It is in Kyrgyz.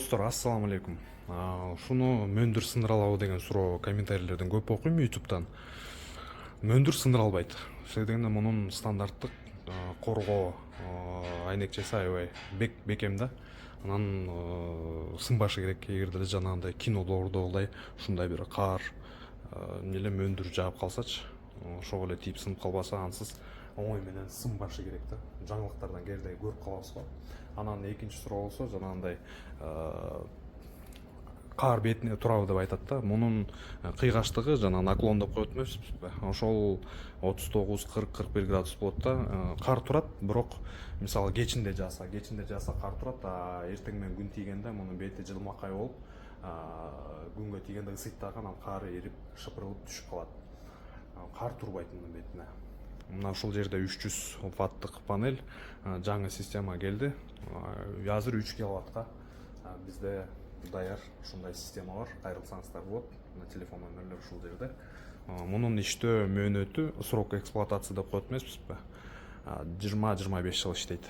Достор, ассаламу алейкум. Ушуну мөндүр сындыра алабы деген суроо комментарийлерден көп окуйм ютубтан. Мөндүр сындыра албайт. Себеби дегенде мунун стандарттык коргоо айнекчеси аябай бекем да. Анан сынбашы керек. Эгерде эле жанагындай кинолордогудай ушундай бир кар эле мөндүр жаап калсачы, ошого эле тийип сынып калбаса, ансыз оңой менен сынбашы керек да. Жаңылыктардан кээде көрүп калабыз го. Анан экинчи суроо болсо жанагындай кар бетине турабы деп айтат да. Мунун кыйгаштыгы жана наклондоп коет эмеспизби? Ошол 39-40-41 градус болот да. Кар турат, бирок мисалы кечинде жааса кар турат, а эртең менен күн тийгенде мунун бети жылмакай болуп, күнгө тийгенде ысыйт дагы, анан кар эрип, шыпырылып түшүп калат. Кар турбайт мунун бетине. Мына ушул жерде 300 ваттык панель, жаңы система келди. Азыр 3 киловаттка бизде даяр ушундай система бар. Кайрылсаңыздар болот. Мына телефон номерлери ушул жерде. Мунун иштөө мөөнөтү, срок эксплуатации деп коет эмеспизби? 20-25 жыл иштейт.